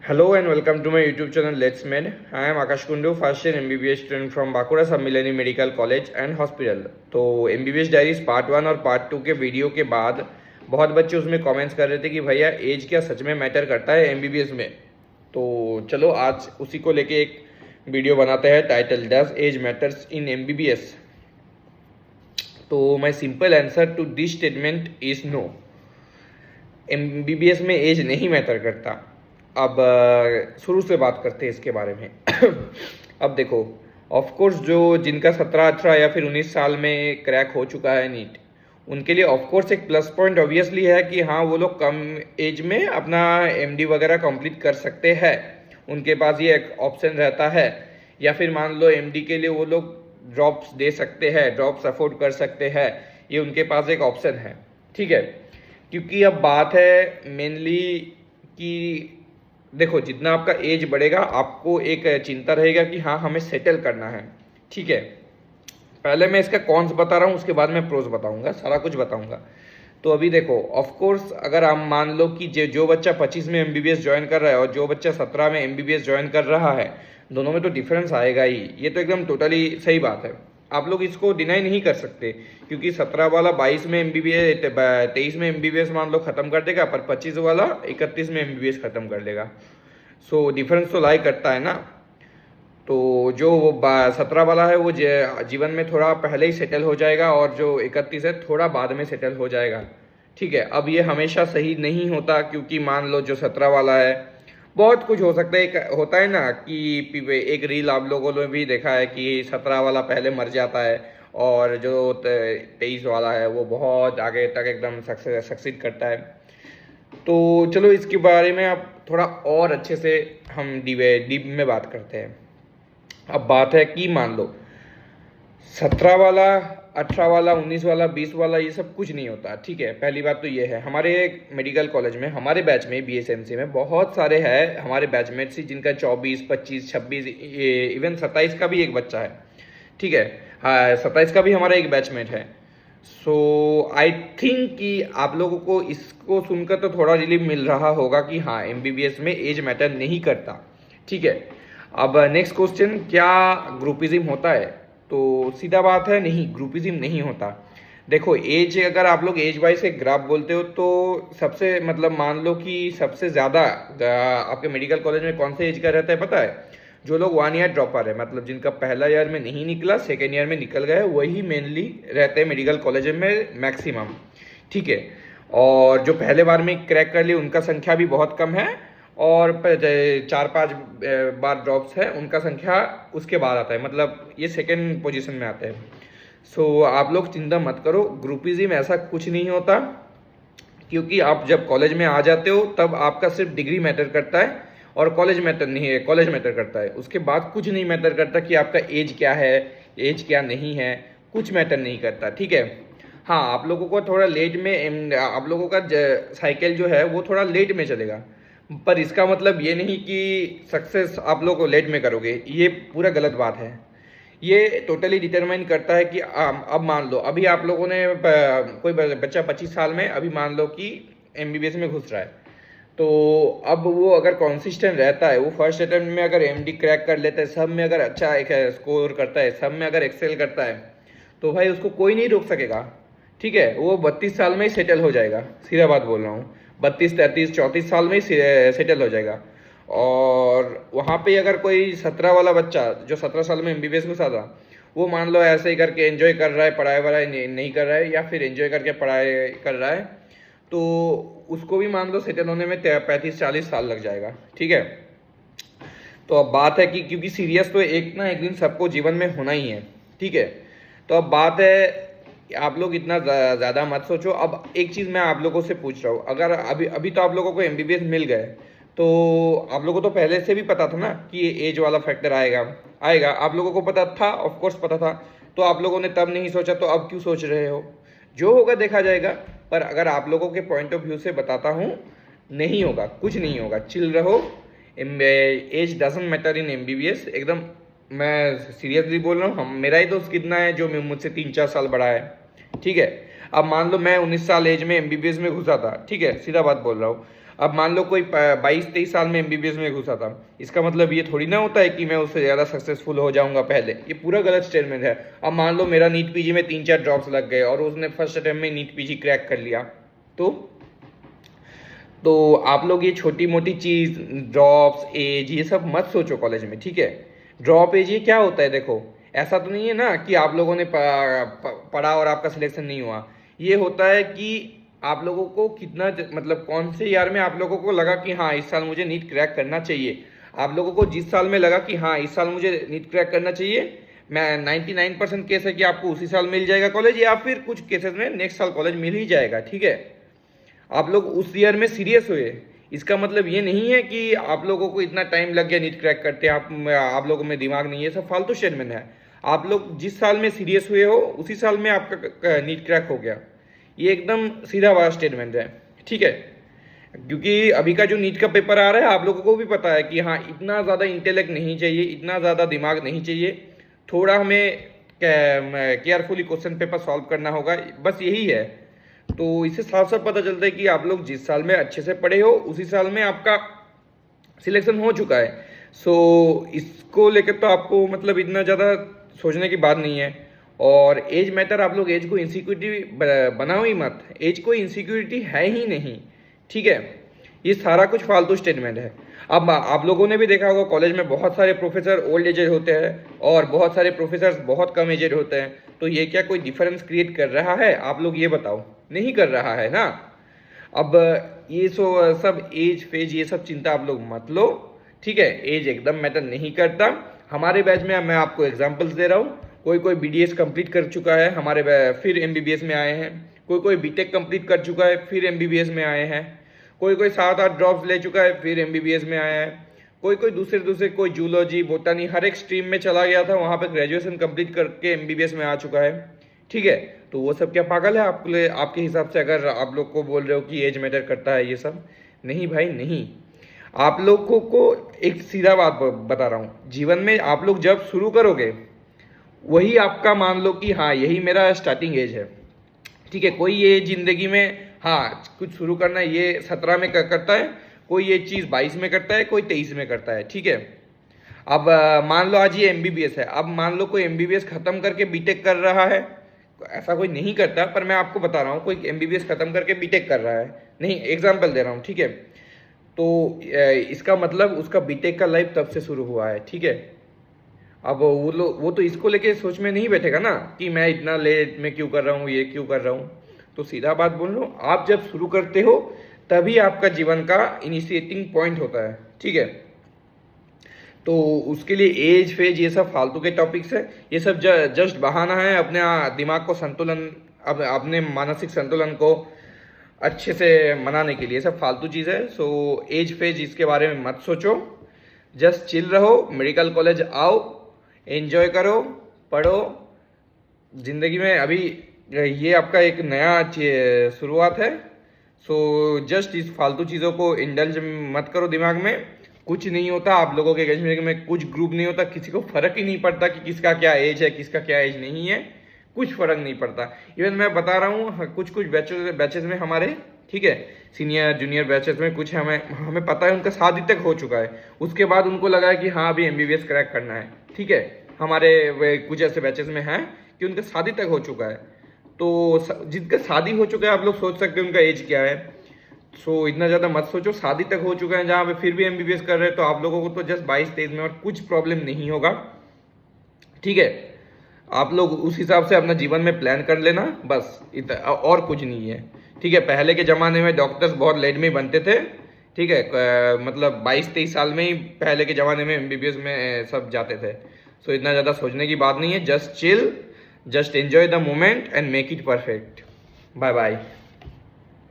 Hello and welcome to my YouTube channel Let's Med. I am Akash Kundu, first year MBBS student from Bakura Sammilani Medical College and Hospital. तो MBBS diaries part 1 और part 2 के video के बाद बहुत बच्चे उसमें comments कर रहे थे कि भैया एज क्या सच में मैटर करता है MBBS में। तो चलो आज उसी को लेके एक वीडियो बनाते हैं, title does age matters in MBBS। तो my simple answer to this statement is no, MBBS में एज नहीं मैटर करता। अब शुरू से बात करते हैं इसके बारे में। अब देखो, ऑफ कोर्स जो जिनका 17, 18 या फिर 19 साल में क्रैक हो चुका है नीट, उनके लिए ऑफ कोर्स एक प्लस पॉइंट ऑब्वियसली है कि हाँ वो लोग कम एज में अपना MD वगैरह कंप्लीट कर सकते हैं, उनके पास ये एक ऑप्शन रहता है। या फिर मान लो MD के लिए वो लोग ड्रॉप्स दे सकते हैं, ड्रॉप्स अफोर्ड कर सकते हैं, ये उनके पास एक ऑप्शन है। ठीक है, क्योंकि अब बात है मेनली कि देखो जितना आपका एज बढ़ेगा आपको एक चिंता रहेगा कि हाँ हमें सेटल करना है। ठीक है, पहले मैं इसका कॉन्स बता रहा हूँ, उसके बाद मैं प्रोस बताऊंगा, सारा कुछ बताऊंगा। तो अभी देखो, ऑफ कोर्स अगर आप मान लो कि जो बच्चा 25 में MBBS ज्वाइन कर रहा है और जो बच्चा 17 में MBBS ज्वाइन कर रहा है, दोनों में तो डिफरेंस आएगा ही, ये तो एकदम टोटली सही बात है। आप लोग इसको डिनाई नहीं कर सकते, क्योंकि 17 वाला 22 में MBBS, 23 में MBBS मान लो ख़त्म कर देगा, पर 25 वाला 31 में MBBS ख़त्म कर देगा। सो डिफरेंस तो लाई करता है ना। तो जो 17 वाला है वो जीवन में थोड़ा पहले ही सेटल हो जाएगा और जो 31 है थोड़ा बाद में सेटल हो जाएगा। ठीक है, अब ये हमेशा सही नहीं होता, क्योंकि मान लो जो 17 वाला है, बहुत कुछ हो सकता है। एक होता है ना कि एक रील आप लोगों ने भी देखा है कि 17 वाला पहले मर जाता है और जो 23 वाला है वो बहुत आगे तक एकदम सक्सीड करता है। तो चलो इसके बारे में आप थोड़ा और अच्छे से हम डीप में बात करते हैं। अब बात है कि मान लो 17 वाला, 18 वाला, 19 वाला, 20 वाला, ये सब कुछ नहीं होता। ठीक है, पहली बात तो ये है, हमारे मेडिकल कॉलेज में, हमारे बैच में, BSMC में बहुत सारे हैं हमारे बैचमेट्स जिनका 24, 25, 26, इवन 27 का भी एक बच्चा है। ठीक है, हाँ 27 का भी हमारा एक बैचमेट है। सो आई थिंक कि आप लोगों को इसको सुनकर तो थोड़ा रिलीफ मिल रहा होगा कि हाँ MBBS में एज मैटर नहीं करता। ठीक है, अब नेक्स्ट क्वेश्चन, क्या ग्रुपिज्म होता है? तो सीधा बात है, नहीं, ग्रुपिज्म नहीं होता। देखो एज, अगर आप लोग एज वाइज एक ग्राफ बोलते हो तो सबसे मतलब मान लो कि सबसे ज़्यादा आपके मेडिकल कॉलेज में कौन से एज का रहता है पता है? जो लोग 1 ईयर ड्रॉपर है, मतलब जिनका पहला ईयर में नहीं निकला, सेकेंड ईयर में निकल गए, वही मेनली रहते हैं मेडिकल कॉलेज में मैक्सिमम। ठीक है, और जो पहले बार में क्रैक कर लिए उनका संख्या भी बहुत कम है, और 4-5 बार ड्रॉप्स है उनका संख्या उसके बाद आता है, मतलब ये सेकेंड पोजीशन में आते हैं। सो आप लोग चिंता मत करो, ग्रुपिज्म ऐसा कुछ नहीं होता, क्योंकि आप जब कॉलेज में आ जाते हो तब आपका सिर्फ डिग्री मैटर करता है और कॉलेज मैटर नहीं है, कॉलेज मैटर करता है। उसके बाद कुछ नहीं मैटर करता कि आपका एज क्या है, एज क्या नहीं है, कुछ मैटर नहीं करता। ठीक है, हाँ आप लोगों को थोड़ा लेट में, आप लोगों का साइकिल जो है वो थोड़ा लेट में चलेगा, पर इसका मतलब ये नहीं कि सक्सेस आप लोग को लेट में करोगे, ये पूरा गलत बात है। ये टोटली डिटरमाइन करता है कि अब मान लो अभी आप लोगों ने कोई बच्चा 25 साल में अभी मान लो कि MBBS में घुस रहा है, तो अब वो अगर कॉन्सिस्टेंट रहता है, वो फर्स्ट अटेम्प्ट में अगर MD क्रैक कर लेता है, सब में अगर अच्छा एक स्कोर करता है, सब में अगर एक्सेल करता है, तो भाई उसको कोई नहीं रोक सकेगा। ठीक है, वो 32 साल में ही सेटल हो जाएगा, सीधा बात बोल रहा हूँ, 32, 33, 34 साल में ही सेटल हो जाएगा। और वहाँ पे अगर कोई 17 वाला बच्चा जो 17 साल में MBBS घुसा था, वो मान लो ऐसे ही करके एंजॉय कर रहा है, पढ़ाई वढ़ाई नहीं कर रहा है, या फिर एंजॉय करके पढ़ाई कर रहा है, तो उसको भी मान लो सेटल होने में 35-40 साल लग जाएगा। ठीक है, तो अब बात है कि क्योंकि सीरियस तो एक ना एक दिन सबको जीवन में होना ही है। ठीक है, तो अब बात है आप लोग इतना ज़्यादा मत सोचो। अब एक चीज़ मैं आप लोगों से पूछ रहा हूँ, अगर अभी अभी तो आप लोगों को MBBS मिल गए, तो आप लोगों को तो पहले से भी पता था ना कि ये एज वाला फैक्टर आएगा आप लोगों को पता था, ऑफ कोर्स पता था, तो आप लोगों ने तब नहीं सोचा, तो अब क्यों सोच रहे हो? जो होगा देखा जाएगा। पर अगर आप लोगों के पॉइंट ऑफ व्यू से बताता हूँ, नहीं होगा, कुछ नहीं होगा, चिल रहो। Age doesn't matter in MBBS, एकदम मैं सीरियसली बोल रहा हूँ। हम, मेरा ही दोस्त कितना है जो मुझसे 3-4 साल बड़ा है। ठीक है, अब मान लो मैं 19 साल एज में MBBS में घुसा था, ठीक है, सीधा बात बोल रहा हूँ। अब मान लो कोई 22-23 साल में एमबीबीएस में घुसा था, इसका मतलब ये थोड़ी ना होता है कि मैं उससे ज़्यादा सक्सेसफुल हो जाऊंगा पहले। ये पूरा गलत स्टेटमेंट है। अब मान लो मेरा नीट पीजी में 3-4 ड्रॉप्स लग गए और उसने फर्स्ट अटेम्प्ट में नीट पीजी क्रैक कर लिया, तो आप लोग ये छोटी मोटी चीज़, ड्रॉप्स, एज, ये सब मत सोचो कॉलेज में, ठीक है। ड्रॉप एज ये क्या होता है, देखो ऐसा तो नहीं है ना कि आप लोगों ने पढ़ा और आपका सिलेक्शन नहीं हुआ। ये होता है कि आप लोगों को कितना, मतलब कौन से ईयर में आप लोगों को लगा कि हाँ इस साल मुझे नीट क्रैक करना चाहिए। आप लोगों को जिस साल में लगा कि हाँ इस साल मुझे नीट क्रैक करना चाहिए, मैं 99% केस है कि आपको उसी साल मिल जाएगा कॉलेज, या फिर कुछ केसेस में नेक्स्ट साल कॉलेज मिल ही जाएगा, ठीक है। आप लोग उस ईयर में सीरियस हुए, इसका मतलब ये नहीं है कि आप लोगों को इतना टाइम लग गया नीट क्रैक करते, आप लोगों में दिमाग नहीं है, सब फालतू स्टेटमेंट है। आप लोग जिस साल में सीरियस हुए हो उसी साल में आपका नीट क्रैक हो गया, ये एकदम सीधा वाला स्टेटमेंट है, ठीक है। क्योंकि अभी का जो नीट का पेपर आ रहा है आप लोगों को भी पता है कि हाँ इतना ज़्यादा इंटेलेक्ट नहीं चाहिए, इतना ज़्यादा दिमाग नहीं चाहिए, थोड़ा हमें केयरफुली क्वेश्चन पेपर सॉल्व करना होगा, बस यही है। तो इससे साफ साफ पता चलता है कि आप लोग जिस साल में अच्छे से पढ़े हो उसी साल में आपका सिलेक्शन हो चुका है। सो इसको लेकर तो आपको मतलब इतना ज़्यादा सोचने की बात नहीं है। और एज मैटर, आप लोग एज को इनसिक्योरिटी बनाओ ही मत, एज कोई इनसिक्योरिटी है ही नहीं, ठीक है। ये सारा कुछ फालतू स्टेटमेंट है। अब आप लोगों ने भी देखा होगा कॉलेज में बहुत सारे प्रोफेसर ओल्ड एजेड होते हैं और बहुत सारे प्रोफेसर बहुत कम एजेड होते हैं, तो ये क्या कोई डिफरेंस क्रिएट कर रहा है? आप लोग ये बताओ, नहीं कर रहा है ना। अब ये सब एज फेज ये सब चिंता आप लोग मत लो, ठीक है। एज एकदम मैटर नहीं करता। हमारे बैच में मैं आपको एग्जांपल्स दे रहा हूँ, कोई कोई बीडीएस कंप्लीट कर चुका है हमारे फिर एमबीबीएस में आए हैं, कोई कोई बीटेक कंप्लीट कर चुका है फिर एमबीबीएस में आए हैं, कोई कोई 7-8 ड्रॉप्स ले चुका है फिर एमबीबीएस में आया है, कोई कोई दूसरे कोई जूलॉजी, बोटानी, हर एक स्ट्रीम में चला गया था, वहाँ पे ग्रेजुएशन कंप्लीट करके एमबीबीएस में आ चुका है, ठीक है। तो वो सब क्या पागल है आपके हिसाब से? अगर आप लोग को बोल रहे हो कि एज मैटर करता है, ये सब नहीं भाई, नहीं। आप लोगों को एक सीधा बात बता रहा हूँ, जीवन में आप लोग जब शुरू करोगे वही आपका मान लो कि हाँ यही मेरा स्टार्टिंग एज है, ठीक है। कोई ये जिंदगी में हाँ कुछ शुरू करना है ये 17 में करता है, कोई ये चीज़ 22 में करता है, कोई 23 में करता है, ठीक है। अब मान लो आज ये एमबीबीएस है, अब मान लो कोई एमबीबीएस खत्म करके बीटेक कर रहा है, ऐसा कोई नहीं करता पर मैं आपको बता रहा हूँ, कोई एमबीबीएस खत्म करके बीटेक कर रहा है, नहीं एग्जाम्पल दे रहा हूँ, ठीक है। तो इसका मतलब उसका बीटेक का लाइफ तब से शुरू हुआ है, ठीक है। अब वो तो इसको लेके सोच में नहीं बैठेगा ना कि मैं इतना लेट में क्यों कर रहा हूँ, ये क्यों कर रहा हूँ। तो सीधा बात बोल रहा हूँ, आप जब शुरू करते हो तभी आपका जीवन का इनिशिएटिंग पॉइंट होता है, ठीक है। तो उसके लिए एज फेज ये सब फालतू के टॉपिक्स है, ये सब जस्ट बहाना है अपने दिमाग को संतुलन, अपने मानसिक संतुलन को अच्छे से मनाने के लिए, सब फालतू चीज़ है। सो एज फेज इसके बारे में मत सोचो, जस्ट चिल रहो, मेडिकल कॉलेज आओ, एंजॉय करो, पढ़ो। ज़िंदगी में अभी ये आपका एक नया शुरुआत है। सो जस्ट इस फालतू चीज़ों को इंडल्ज मत करो दिमाग में, कुछ नहीं होता। आप लोगों के कश्मीर में कुछ ग्रुप नहीं होता, किसी को फ़र्क ही नहीं पड़ता कि किसका क्या एज है, किसका क्या एज नहीं है, कुछ फ़र्क नहीं पड़ता। इवन मैं बता रहा हूँ कुछ बैचेज में हमारे, ठीक है, सीनियर जूनियर बैचेस में कुछ हमें पता है उनका शादी तक हो चुका है, उसके बाद उनको लगा है कि हाँ अभी एमबीबीएस क्रैक करना है, ठीक है। हमारे कुछ ऐसे बैचेस में हैं कि उनका शादी तक हो चुका है। तो जिनका शादी हो चुका है आप लोग सोच सकते हैं उनका एज क्या है। सो इतना ज़्यादा मत सोचो, शादी तक हो चुका है जहाँ पे फिर भी एमबीबीएस कर रहे हैं, तो आप लोगों को तो जस्ट 22-23 में और कुछ प्रॉब्लम नहीं होगा, ठीक है। आप लोग उस हिसाब से अपना जीवन में प्लान कर लेना, बस और कुछ नहीं है, ठीक है। पहले के ज़माने में डॉक्टर्स बहुत लेट में बनते थे, ठीक है, मतलब 22-23 साल में ही पहले के ज़माने में एमबीबीएस में सब जाते थे। सो इतना ज़्यादा सोचने की बात नहीं है, just chill, just enjoy the moment and make it perfect. Bye bye.